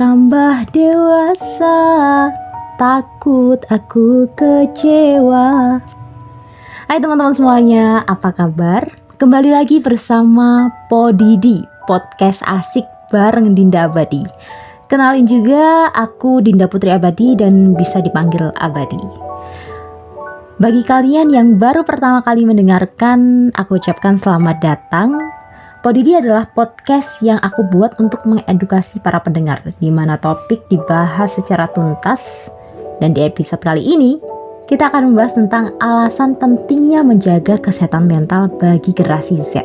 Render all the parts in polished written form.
Tambah dewasa, takut aku kecewa. Hai teman-teman semuanya, apa kabar? Kembali lagi bersama Podidi, podcast asik bareng Dinda Abadi. Kenalin juga, aku Dinda Putri Abadi dan bisa dipanggil Abadi. Bagi kalian yang baru pertama kali mendengarkan, aku ucapkan selamat datang. Podidi adalah podcast yang aku buat untuk mengedukasi para pendengar, di mana topik dibahas secara tuntas. Dan di episode kali ini, kita akan membahas tentang alasan pentingnya menjaga kesehatan mental bagi generasi Z.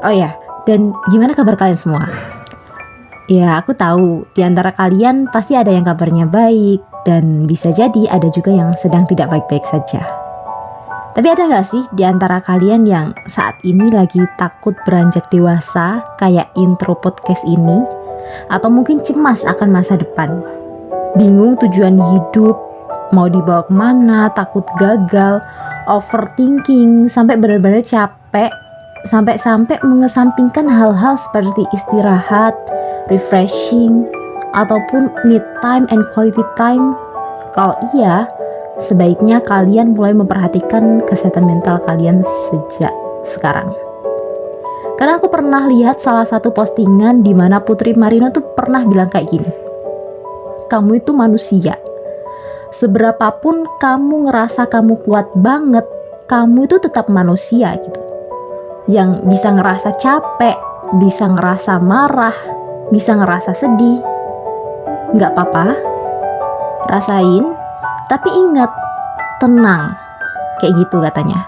Oh ya, dan gimana kabar kalian semua? Ya, aku tahu di antara kalian pasti ada yang kabarnya baik, dan bisa jadi ada juga yang sedang tidak baik-baik saja. Tapi ada gak sih di antara kalian yang saat ini lagi takut beranjak dewasa kayak intro podcast ini? Atau mungkin cemas akan masa depan? Bingung tujuan hidup, mau dibawa kemana, takut gagal, overthinking, sampai benar-benar capek, sampai mengesampingkan hal-hal seperti istirahat, refreshing, ataupun need time and quality time? Kalau iya, sebaiknya kalian mulai memperhatikan kesehatan mental kalian sejak sekarang. Karena aku pernah lihat salah satu postingan di mana Putri Marino tuh pernah bilang kayak gini. Kamu itu manusia. Seberapapun kamu ngerasa kamu kuat banget, kamu itu tetap manusia gitu. Yang bisa ngerasa capek, bisa ngerasa marah, bisa ngerasa sedih. Nggak apa-apa. Rasain. Tapi ingat, tenang, kayak gitu katanya.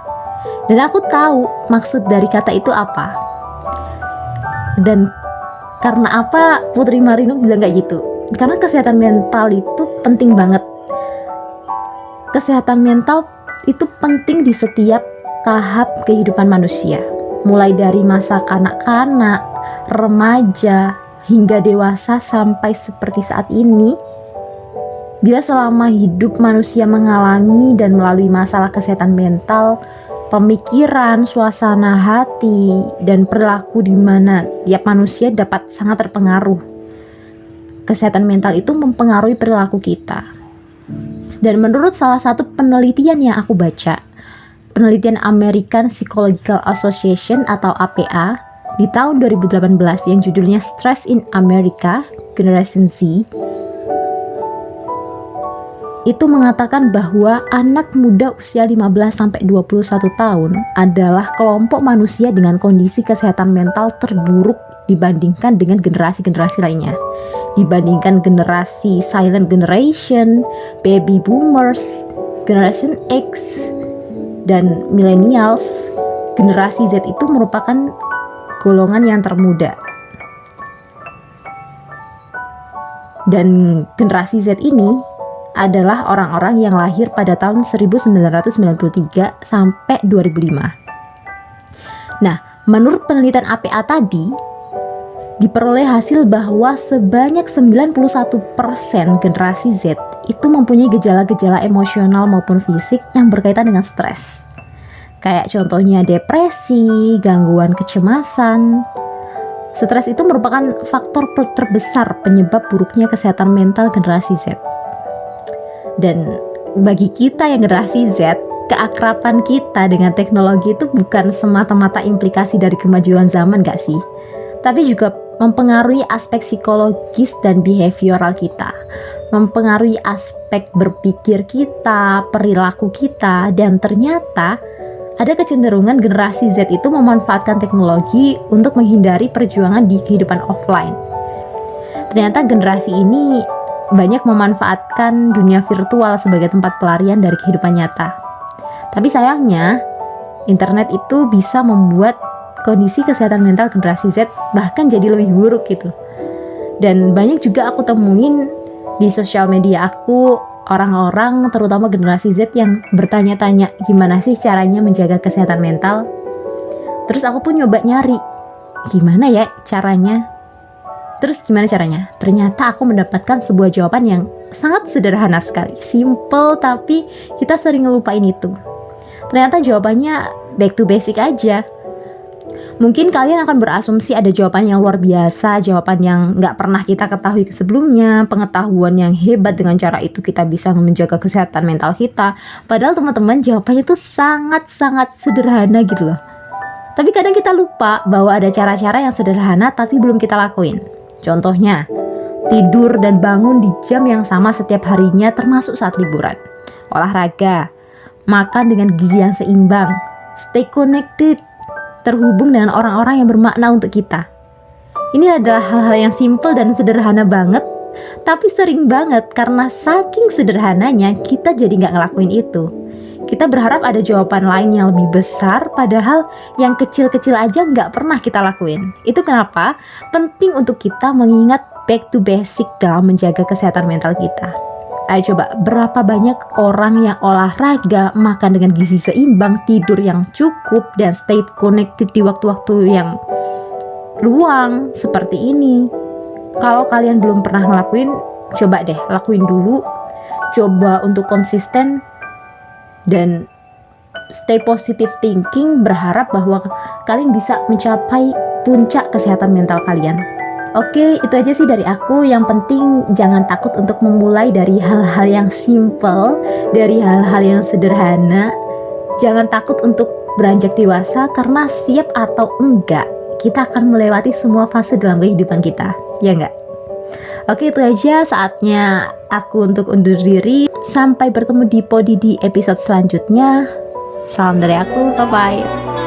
Dan aku tahu maksud dari kata itu apa. Dan karena apa Putri Marino bilang kayak gitu? Karena kesehatan mental itu penting banget. Kesehatan mental itu penting di setiap tahap kehidupan manusia. Mulai dari masa kanak-kanak, remaja, hingga dewasa sampai seperti saat ini. Bila selama hidup manusia mengalami dan melalui masalah kesehatan mental, pemikiran, suasana hati, dan perilaku di mana tiap manusia dapat sangat terpengaruh. Kesehatan mental itu mempengaruhi perilaku kita. Dan menurut salah satu penelitian yang aku baca, penelitian American Psychological Association atau APA di tahun 2018 yang judulnya Stress in America, Generation Z, itu mengatakan bahwa anak muda usia 15-21 tahun adalah kelompok manusia dengan kondisi kesehatan mental terburuk dibandingkan dengan generasi-generasi lainnya. Dibandingkan generasi silent generation, baby boomers, generation X, dan millennials, generasi Z itu merupakan golongan yang termuda. Dan generasi Z ini adalah orang-orang yang lahir pada tahun 1993 sampai 2005. Nah, menurut penelitian APA tadi, diperoleh hasil bahwa sebanyak 91% generasi Z itu mempunyai gejala-gejala emosional maupun fisik yang berkaitan dengan stres. Kayak contohnya depresi, gangguan kecemasan. Stres itu merupakan faktor terbesar penyebab buruknya kesehatan mental generasi Z. Dan bagi kita yang generasi Z, keakraban kita dengan teknologi itu bukan semata-mata implikasi dari kemajuan zaman gak sih? Tapi juga mempengaruhi aspek psikologis dan behavioral kita, mempengaruhi aspek berpikir kita, perilaku kita, dan ternyata ada kecenderungan generasi Z itu memanfaatkan teknologi untuk menghindari perjuangan di kehidupan offline. Ternyata generasi ini banyak memanfaatkan dunia virtual sebagai tempat pelarian dari kehidupan nyata. Tapi sayangnya, internet itu bisa membuat kondisi kesehatan mental generasi Z bahkan jadi lebih buruk gitu. Dan banyak juga aku temuin di sosial media aku, orang-orang terutama generasi Z yang bertanya-tanya gimana sih caranya menjaga kesehatan mental. Terus aku pun nyoba nyari, gimana ya caranya? Terus gimana caranya? Ternyata aku mendapatkan sebuah jawaban yang sangat sederhana sekali. Simple tapi kita sering ngelupain itu. Ternyata jawabannya back to basic aja. Mungkin kalian akan berasumsi ada jawaban yang luar biasa, jawaban yang nggak pernah kita ketahui sebelumnya, pengetahuan yang hebat, dengan cara itu kita bisa menjaga kesehatan mental kita. Padahal teman-teman, jawabannya itu sangat-sangat sederhana gitu loh. Tapi kadang kita lupa bahwa ada cara-cara yang sederhana tapi belum kita lakuin. Contohnya, tidur dan bangun di jam yang sama setiap harinya termasuk saat liburan. Olahraga, makan dengan gizi yang seimbang, stay connected, terhubung dengan orang-orang yang bermakna untuk kita. Ini adalah hal-hal yang simple dan sederhana banget, tapi sering banget karena saking sederhananya kita jadi nggak ngelakuin itu. Kita berharap ada jawaban lain yang lebih besar, padahal yang kecil-kecil aja nggak pernah kita lakuin. Itu kenapa penting untuk kita mengingat back to basic dalam menjaga kesehatan mental kita. Ayo coba, berapa banyak orang yang olahraga, makan dengan gizi seimbang, tidur yang cukup, dan stay connected di waktu-waktu yang luang seperti ini. Kalau kalian belum pernah ngelakuin, coba deh lakuin dulu. Coba untuk konsisten dan stay positive thinking, berharap bahwa kalian bisa mencapai puncak kesehatan mental kalian. Oke, itu aja sih dari aku. Yang penting jangan takut untuk memulai dari hal-hal yang simple, dari hal-hal yang sederhana. Jangan takut untuk beranjak dewasa, karena siap atau enggak, kita akan melewati semua fase dalam kehidupan kita. Ya enggak? Oke, itu aja, saatnya aku untuk undur diri. Sampai bertemu di Podi di episode selanjutnya. Salam dari aku, bye-bye.